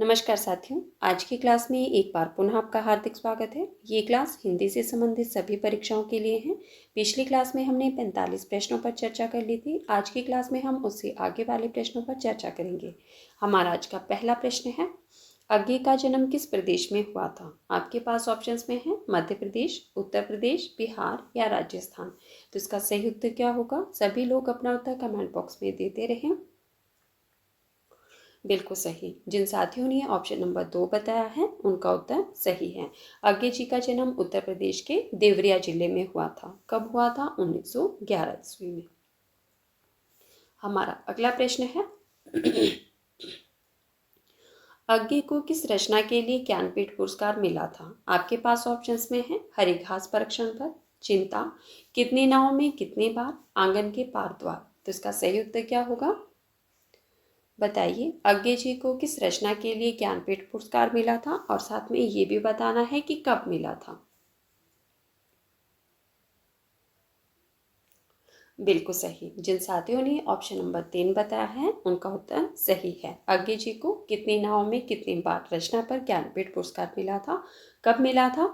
नमस्कार साथियों, आज की क्लास में एक बार पुनः आपका हार्दिक स्वागत है। ये क्लास हिंदी से संबंधित सभी परीक्षाओं के लिए है। पिछली क्लास में हमने 45 प्रश्नों पर चर्चा कर ली थी। आज की क्लास में हम उससे आगे वाले प्रश्नों पर चर्चा करेंगे। हमारा आज का पहला प्रश्न है, अज्ञे का जन्म किस प्रदेश में हुआ था? आपके पास ऑप्शंस में है मध्य प्रदेश, उत्तर प्रदेश, बिहार या राजस्थान। तो इसका सही उत्तर क्या होगा? सभी लोग अपना उत्तर कमेंट बॉक्स में देते रहें। बिल्कुल सही। जिन साथियों ने ऑप्शन नंबर 2 बताया है उनका उत्तर सही है। अज्ञे जी का जन्म उत्तर प्रदेश के देवरिया जिले में हुआ था। कब हुआ था? 1911 ईस्वी में। हमारा अगला प्रश्न है, अज्ञे को किस रचना के लिए ज्ञानपीठ पुरस्कार मिला था? आपके पास ऑप्शंस में है हरी घास परीक्षण पर, चिंता, कितनी नाव में कितनी बार, आंगन के पार द्वार। तो इसका सही उत्तर क्या होगा? बताइए, अज्ञे जी को किस रचना के लिए ज्ञानपीठ पुरस्कार मिला था और साथ में ये भी बताना है कि कब मिला था। बिल्कुल सही। जिन साथियों ने ऑप्शन नंबर 3 बताया है उनका उत्तर सही है। अज्ञे जी को कितनी नाव में कितनी बार रचना पर ज्ञानपीठ पुरस्कार मिला था, कब मिला था?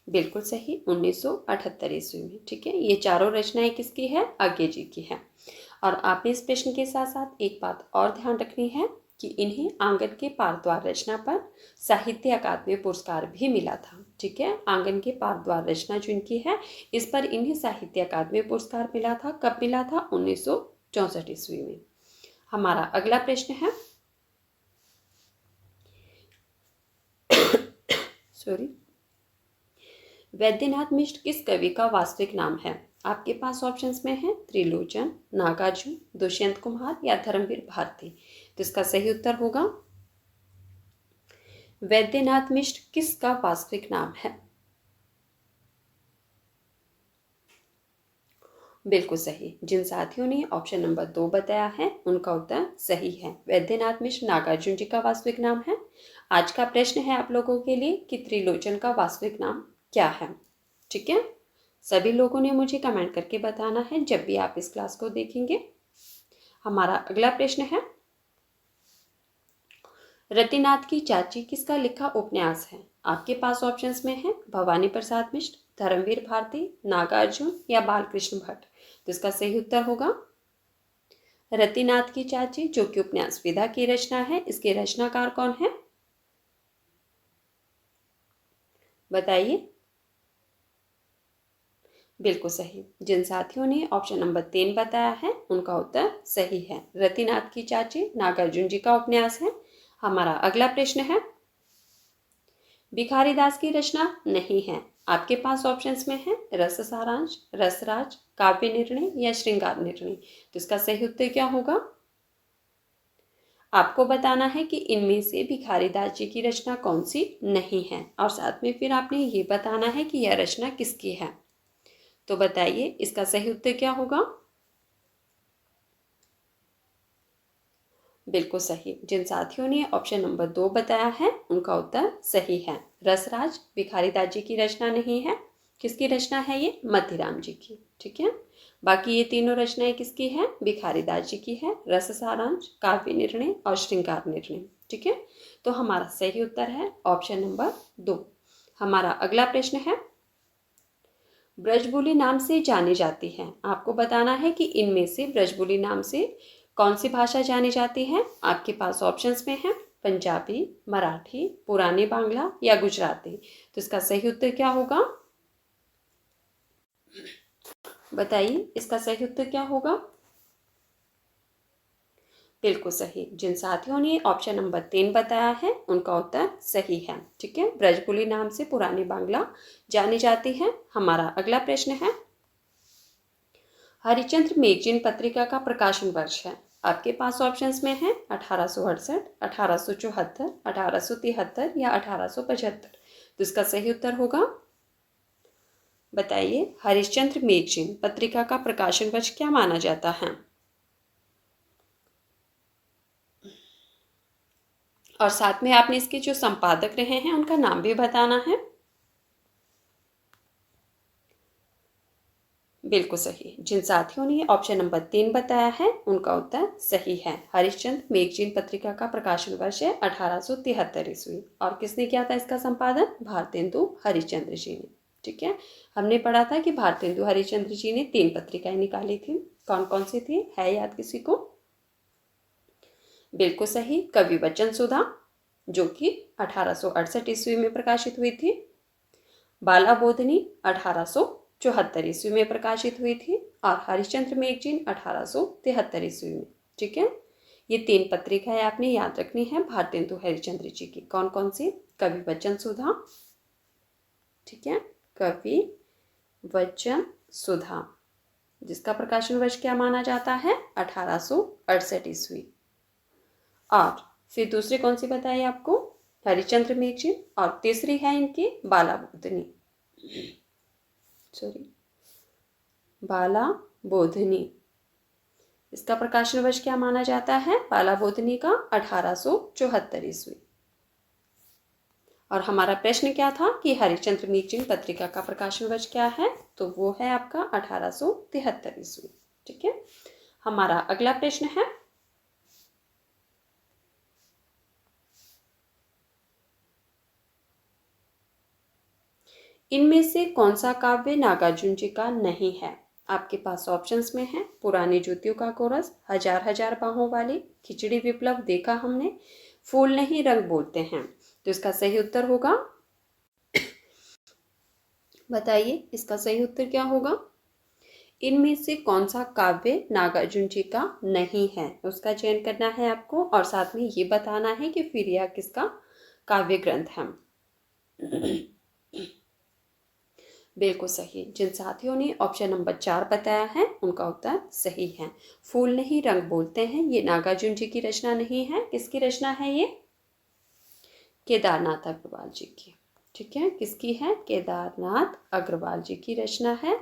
बिल्कुल सही, 1978 ईस्वी में। ठीक है, ये चारों रचनाएं किसकी है? अज्ञे जी की है। और आपने इस प्रश्न के साथ साथ एक बात और ध्यान रखनी है कि इन्हें आंगन के पार द्वार रचना पर साहित्य अकादमी पुरस्कार भी मिला था। ठीक है, आंगन के पार द्वार रचना जो इनकी है इस पर इन्हें साहित्य अकादमी पुरस्कार मिला था। कब मिला था? 1964 ईस्वी में। हमारा अगला प्रश्न है, सॉरी, वैद्यनाथ मिश्र किस कवि का वास्तविक नाम है? आपके पास ऑप्शंस में है त्रिलोचन, नागार्जुन, दुष्यंत कुमार या धर्मवीर भारती। तो इसका सही उत्तर होगा, वैद्यनाथ मिश्र किसका वास्तविक नाम है? बिल्कुल सही। जिन साथियों ने ऑप्शन नंबर 2 बताया है उनका उत्तर सही है। वैद्यनाथ मिश्र नागार्जुन जी का वास्तविक नाम है। आज का प्रश्न है आप लोगों के लिए कि त्रिलोचन का वास्तविक नाम क्या है। ठीक है, सभी लोगों ने मुझे कमेंट करके बताना है जब भी आप इस क्लास को देखेंगे। हमारा अगला प्रश्न है, रतिनाथ की चाची किसका लिखा उपन्यास है? आपके पास ऑप्शंस में है भवानी प्रसाद मिश्र, धर्मवीर भारती, नागार्जुन या बालकृष्ण भट्ट। तो इसका सही उत्तर होगा, रतिनाथ की चाची जो कि उपन्यास विधा की रचना है। इसके रचनाकार कौन है? बताइए। बिल्कुल सही। जिन साथियों ने ऑप्शन नंबर 3 बताया है उनका उत्तर सही है। रतिनाथ की चाची नागार्जुन जी का उपन्यास है। हमारा अगला प्रश्न है, भिखारी दास की रचना नहीं है। आपके पास ऑप्शंस में है रस सारांश, रसराज, काव्य निर्णय या श्रृंगार निर्णय। तो इसका सही उत्तर क्या होगा? आपको बताना है कि इनमें से भिखारी दास जी की रचना कौन सी नहीं है और साथ में फिर आपने ये बताना है कि यह रचना किसकी है। तो बताइए, इसका सही उत्तर क्या होगा? बिल्कुल सही। जिन साथियों ने ऑप्शन नंबर 2 बताया है उनका उत्तर सही है। रसराज भिखारीदास जी की रचना नहीं है। किसकी रचना है ये? मध्य जी की। ठीक है, बाकी ये तीनों रचनाएं किसकी है? भिखारीदास जी की है। रस सारांश, काव्य निर्णय और श्रृंगार निर्णय। ठीक है, तो हमारा सही उत्तर है ऑप्शन नंबर 2। हमारा अगला प्रश्न है, ब्रजबुली नाम से जानी जाती है। आपको बताना है कि इनमें से ब्रजबुली नाम से कौन सी भाषा जानी जाती है। आपके पास ऑप्शंस में है पंजाबी, मराठी, पुरानी बांग्ला या गुजराती। तो इसका सही उत्तर क्या होगा? बताइए, इसका सही उत्तर क्या होगा? बिल्कुल सही। जिन साथियों ने ऑप्शन नंबर 3 बताया है उनका उत्तर सही है। ठीक है, ब्रजबुली नाम से पुरानी बांग्ला जानी जाती है। हमारा अगला प्रश्न है, हरिश्चंद्र मैगजीन पत्रिका का प्रकाशन वर्ष है। आपके पास ऑप्शंस में है 1868, 1874, 1873 या 1875। तो इसका सही उत्तर होगा, बताइए, हरिश्चंद्र मैगजीन पत्रिका का प्रकाशन वर्ष क्या माना जाता है? और साथ में आपने इसके जो संपादक रहे हैं उनका नाम भी बताना है। बिल्कुल सही। जिन साथियों ने ऑप्शन नंबर 3 बताया है उनका उत्तर सही है। हरिश्चंद्र मैगजीन पत्रिका का प्रकाशन वर्ष है 1873 ईस्वी। और किसने किया था इसका संपादन? भारतेंदु हरिश्चंद्र जी ने। ठीक है, हमने पढ़ा था कि भारतेंदु हरिश्चंद्र जी ने 3 पत्रिकाएं निकाली थी। कौन कौन सी थी, है याद किसी को? बिल्कुल सही, कवि वचन सुधा जो कि 1868 ईस्वी में प्रकाशित हुई थी। बाला बोधनी 1874 ईस्वी में प्रकाशित हुई थी। और हरिश्चंद्र मैगजीन 1873 ईस्वी में। ठीक है, ये 3 पत्रिकाएं आपने याद रखनी है भारतेंदु हरिश्चंद्र जी की। कौन कौन सी? कवि वचन सुधा, ठीक है, कवि वचन सुधा जिसका प्रकाशन वर्ष क्या माना जाता है? 1868 ईस्वी। और फिर दूसरी कौन सी बताई आपको? हरिश्चंद्र मैगजीन। और तीसरी है इनकी बाला बोधनी, बाला बोधनी। इसका प्रकाशन वर्ष क्या माना जाता है? बाला बोधनी का 1874 ईस्वी। और हमारा प्रश्न क्या था कि हरिश्चंद्र मैगजीन पत्रिका का प्रकाशन वर्ष क्या है? तो वो है आपका 1873 ईस्वी। ठीक है, हमारा अगला प्रश्न है, इनमें से कौन सा काव्य नागार्जुन जी का नहीं है? आपके पास ऑप्शंस में है पुरानी ज्योतियों का कोरस, हजार हजार बाहों वाली, खिचड़ी विप्लव देखा हमने, फूल नहीं रंग बोलते हैं। तो इसका सही उत्तर होगा, बताइए इसका सही उत्तर क्या होगा? इनमें से कौन सा काव्य नागार्जुन जी का नहीं है, उसका चयन करना है आपको। और साथ में ये बताना है कि फिर यह किसका काव्य ग्रंथ है। बिल्कुल सही। जिन साथियों ने ऑप्शन नंबर 4 बताया है उनका उत्तर सही है। फूल नहीं रंग बोलते हैं, ये नागार्जुन जी की रचना नहीं है। किसकी रचना है ये? केदारनाथ अग्रवाल जी की। ठीक है, किसकी है? केदारनाथ अग्रवाल जी की रचना है।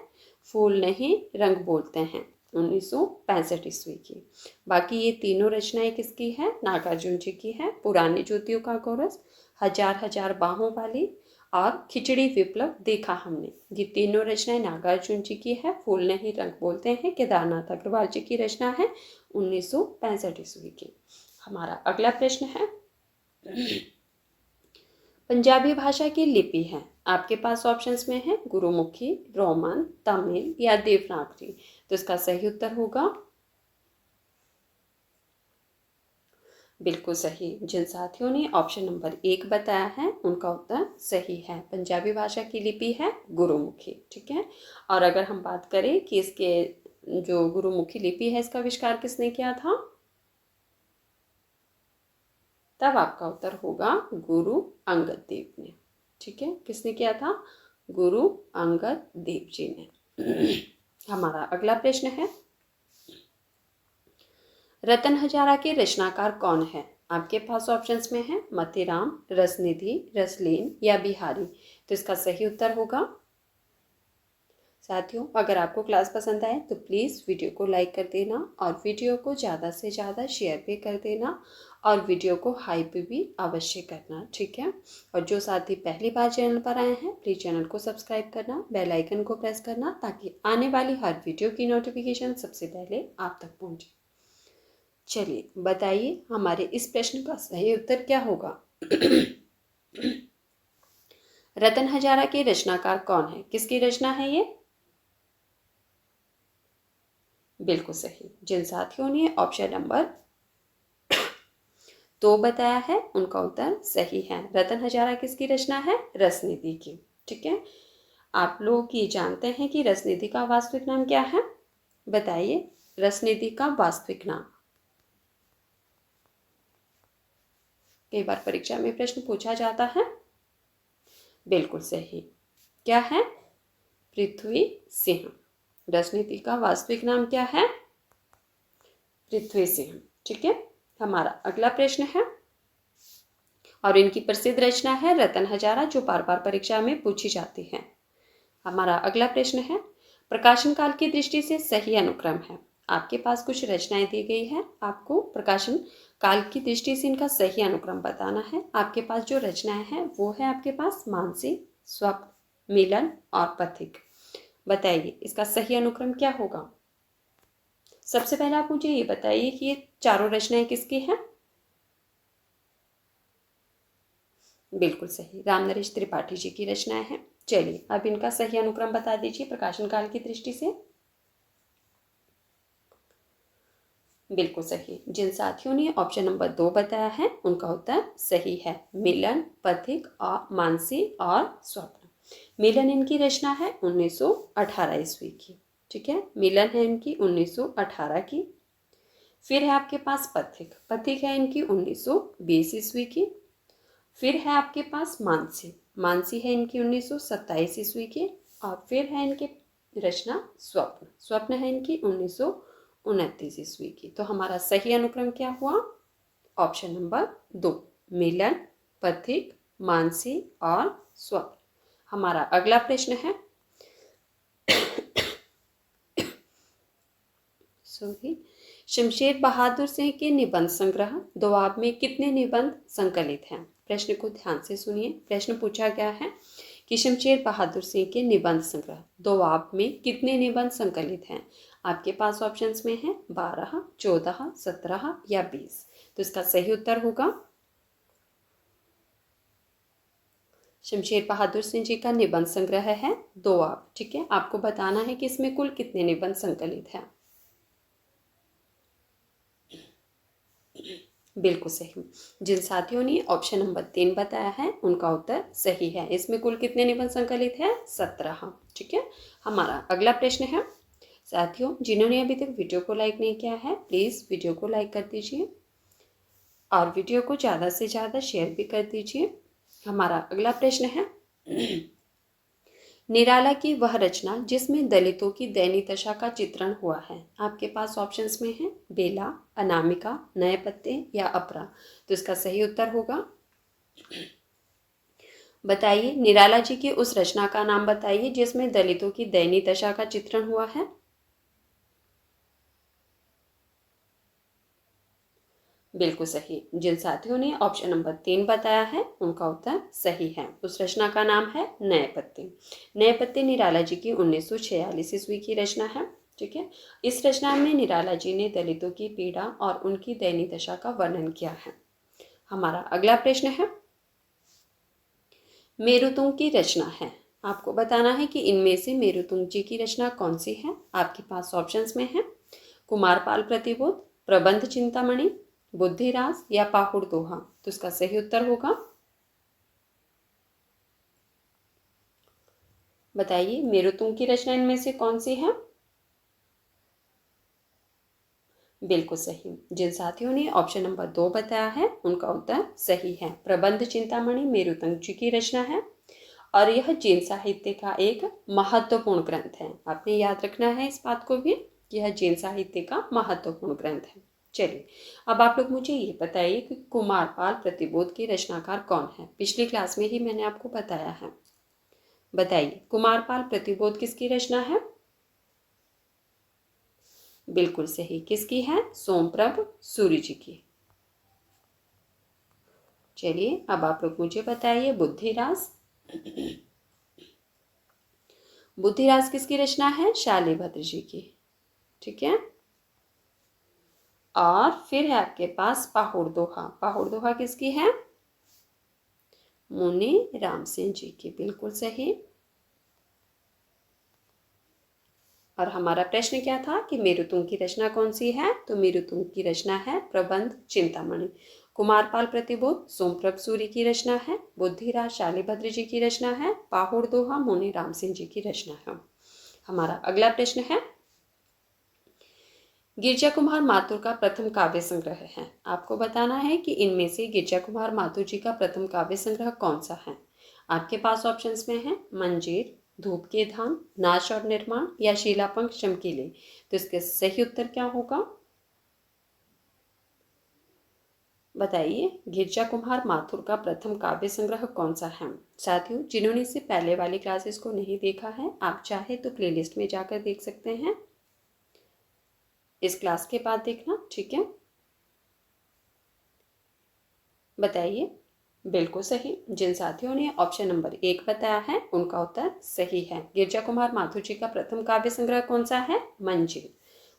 फूल नहीं रंग बोलते हैं 1965 ईस्वी की। बाकी ये तीनों रचनाएं किसकी है? नागार्जुन जी की है। पुरानी ज्योतियों का कोरस, हजार हजार बाहों वाली और खिचड़ी विप्लव देखा हमने, ये तीनों रचनाएं नागार्जुन जी की है। फूल नहीं रंग बोलते हैं केदारनाथ अग्रवाल जी की रचना है 1965 ईस्वी की। हमारा अगला प्रश्न है, पंजाबी भाषा की लिपि है, आपके पास ऑप्शंस में है गुरुमुखी, रोमन, तमिल या देवनागरी। तो इसका सही उत्तर होगा, बिल्कुल सही। जिन साथियों ने ऑप्शन नंबर 1 बताया है उनका उत्तर सही है। पंजाबी भाषा की लिपि है गुरुमुखी। ठीक है, और अगर हम बात करें कि इसके जो गुरुमुखी लिपि है इसका आविष्कार किसने किया था, तब आपका उत्तर होगा गुरु अंगद देव ने। ठीक है, किसने किया था? गुरु अंगद देव जी ने। हमारा अगला प्रश्न है, रतन हजारा के रचनाकार कौन है? आपके पास ऑप्शंस में है मतीराम, रसनिधि, रसलीन या बिहारी। तो इसका सही उत्तर होगा, साथियों अगर आपको क्लास पसंद आए तो प्लीज़ वीडियो को लाइक कर देना और वीडियो को ज़्यादा से ज़्यादा शेयर भी कर देना और वीडियो को हाइप भी अवश्य करना। ठीक है, और जो साथी पहली बार चैनल पर आए हैं प्लीज़ चैनल को सब्सक्राइब करना, बेल आइकन को प्रेस करना ताकि आने वाली हर वीडियो की नोटिफिकेशन सबसे पहले आप तक पहुँचे। चलिए बताइए हमारे इस प्रश्न का सही उत्तर क्या होगा? रतन हजारा के रचनाकार कौन है? किसकी रचना है ये? बिल्कुल सही। जिन साथियों ने ऑप्शन नंबर 2 बताया है उनका उत्तर सही है। रतन हजारा किसकी रचना है? रसनिधि की। ठीक है, आप लोग ये जानते हैं कि रसनिधि का वास्तविक नाम क्या है? बताइए रसनिधि का वास्तविक नाम। कई बार परीक्षा में प्रश्न पूछा जाता है। बिल्कुल सही, क्या है? पृथ्वी सिंह। रसनिधि का वास्तविक नाम क्या है? पृथ्वी सिंह। ठीक है, हमारा अगला प्रश्न है और इनकी प्रसिद्ध रचना है रतन हजारा जो बार बार परीक्षा में पूछी जाती है। हमारा अगला प्रश्न है, प्रकाशन काल की दृष्टि से सही अनुक्रम है। आपके पास कुछ रचनाएं दी गई है, आपको प्रकाशन काल की दृष्टि से इनका सही अनुक्रम बताना है। आपके पास जो रचनाएं हैं वो है आपके पास मानसी, स्वप्न, मिलन और पथिक। बताइए इसका सही अनुक्रम क्या होगा। सबसे पहले आप मुझे ये बताइए कि ये चारों रचनाएं किसकी हैं। बिल्कुल सही, रामनरेश त्रिपाठी जी की रचनाएं हैं। चलिए अब इनका सही अनुक्रम बता दीजिए प्रकाशन काल की दृष्टि से। बिल्कुल सही, जिन साथियों ने ऑप्शन नंबर 2 बताया है उनका उत्तर सही है। मिलन, पथिक और मानसी और स्वप्न। मिलन इनकी रचना है 1918 ईस्वी की। ठीक है, मिलन है इनकी 1918 की। फिर है आपके पास पथिक, पथिक है इनकी 1920 ईस्वी की। फिर है आपके पास मानसी, मानसी है इनकी 1927 ईस्वी की। और फिर है इनके रचना स्वप्न, स्वप्न है इनकी 1929 ईस्वी की। तो हमारा सही अनुक्रम क्या हुआ, ऑप्शन नंबर 2, मिलन, पथिक, मानसी और स्वप्न। हमारा अगला प्रश्न है शमशेर बहादुर सिंह के निबंध संग्रह दोआब में कितने निबंध संकलित हैं। प्रश्न को ध्यान से सुनिए। प्रश्न पूछा गया है कि शमशेर बहादुर सिंह के निबंध संग्रह दोआब में कितने निबंध संकलित हैं। आपके पास ऑप्शंस में है 12, 14, 17 या 20। तो इसका सही उत्तर होगा शमशेर बहादुर सिंह जी का निबंध संग्रह है दोआब। ठीक है, आपको बताना है कि इसमें कुल कितने निबंध संकलित हैं। बिल्कुल सही, जिन साथियों ने ऑप्शन नंबर 3 बताया है उनका उत्तर सही है। इसमें कुल कितने निबंध संकलित है, 17। ठीक है, हमारा अगला प्रश्न है साथियों, जिन्होंने अभी तक वीडियो को लाइक नहीं किया है प्लीज़ वीडियो को लाइक कर दीजिए और वीडियो को ज़्यादा से ज़्यादा शेयर भी कर दीजिए। हमारा अगला प्रश्न है निराला की वह रचना जिसमें दलितों की दयनीय दशा का चित्रण हुआ है। आपके पास ऑप्शंस में है बेला, अनामिका, नए पत्ते या अपरा। तो इसका सही उत्तर होगा, बताइए निराला जी की उस रचना का नाम बताइए जिसमें दलितों की दयनीय दशा का चित्रण हुआ है। बिल्कुल सही, जिन साथियों ने ऑप्शन नंबर 3 बताया है उनका उत्तर सही है। उस रचना का नाम है नए पत्ते। नए पत्ते निराला जी की 1946 ईस्वी की रचना है। ठीक है, इस रचना में निराला जी ने दलितों की पीड़ा और उनकी दयनीय दशा का वर्णन किया है। हमारा अगला प्रश्न है मेरुतुंग की रचना है। आपको बताना है कि इनमें से मेरुतुंग जी की रचना कौन सी है। आपके पास ऑप्शंस में है कुमारपाल प्रतिबोध, प्रबंध चिंतामणि, बुद्धिरास या पाहुड़ दोहा। तो इसका सही उत्तर होगा, बताइए मेरुतुंग की रचना इनमें से कौन सी है। बिल्कुल सही, जिन साथियों ने ऑप्शन नंबर 2 बताया है उनका उत्तर सही है। प्रबंध चिंतामणि मेरुतुंग जी की रचना है और यह जैन साहित्य का एक महत्वपूर्ण ग्रंथ है। आपने याद रखना है इस बात को भी, यह जैन साहित्य का महत्वपूर्ण ग्रंथ है। चलिए अब आप लोग मुझे ये बताइए कि कुमारपाल प्रतिबोध के रचनाकार कौन है। पिछली क्लास में ही मैंने आपको बताया है। बताइए कुमारपाल प्रतिबोध किसकी रचना है। बिल्कुल सही, किसकी है, सोमप्रभ सूरि जी की। चलिए अब आप लोग मुझे बताइए बुद्धिरास। बुद्धिरास किसकी रचना है, शालिभद्र जी की। ठीक है, और फिर है आपके पास पाहुड़ दोहा। पाहुड़ दोहा किसकी है, मुनि राम सिंह जी की। बिल्कुल सही। और हमारा प्रश्न क्या था कि मेरुतुंग की रचना कौन सी है। तो मेरुतुंग की रचना है प्रबंध चिंतामणि। कुमारपाल प्रतिबोध सोमप्रभ सूरि की रचना है। बुद्धिराज शालिभद्र जी की रचना है। पाहुड़ दोहा मुनि राम सिंह जी की रचना है। हमारा अगला प्रश्न है गिरजा कुमार माथुर का प्रथम काव्य संग्रह है। आपको बताना है कि इनमें से गिरजा कुमार माथुर जी का प्रथम काव्य संग्रह कौन सा है। आपके पास ऑप्शंस में है मंजीर, धूप के धाम, नाश और निर्माण या शीलापंख चमकीले। तो इसका सही उत्तर क्या होगा, बताइए गिरजा कुमार माथुर का प्रथम काव्य संग्रह कौन सा है। साथियों जिन्होंने इससे पहले वाली क्लासेस को नहीं देखा है आप चाहे तो प्लेलिस्ट में जाकर देख सकते हैं, इस क्लास के बाद देखना। ठीक है, बताइए बिल्कुल सही। जिन साथियों ने ऑप्शन नंबर 1 बताया है उनका उत्तर सही है। गिरजा कुमार माथुर जी का प्रथम काव्य संग्रह कौन सा है? मंजीर।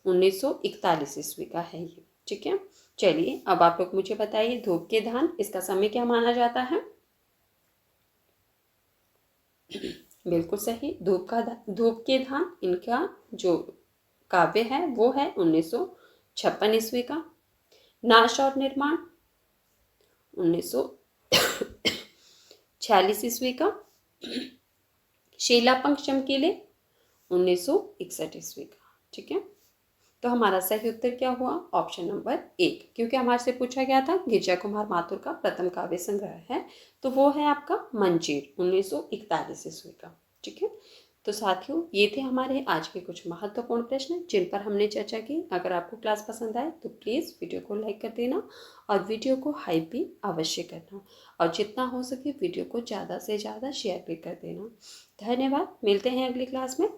1941 ईस्वी का है ये। ठीक है, चलिए अब आप लोग मुझे बताइए, धूप के धान इसका समय क्या माना जाता है? बिल्कुल सही। धूप के धान इनका जो काव्य है वो है 1956 ईस्वी का। नाश और निर्माण 1946 ईस्वी का। शीला पंख चमकीले 1961 ईस्वी का। ठीक है, तो हमारा सही उत्तर क्या हुआ? ऑप्शन नंबर 1, क्योंकि हमारे से पूछा गया था गिरजा कुमार माथुर का प्रथम काव्य संग्रह है, तो वो है आपका मंजीर 1941 ईस्वी का। ठीक है, तो साथियों ये थे हमारे आज के कुछ महत्वपूर्ण प्रश्न जिन पर हमने चर्चा की। अगर आपको क्लास पसंद आए तो प्लीज़ वीडियो को लाइक कर देना और वीडियो को हाइप भी अवश्य करना, और जितना हो सके वीडियो को ज़्यादा से ज़्यादा शेयर भी कर देना। धन्यवाद, मिलते हैं अगली क्लास में।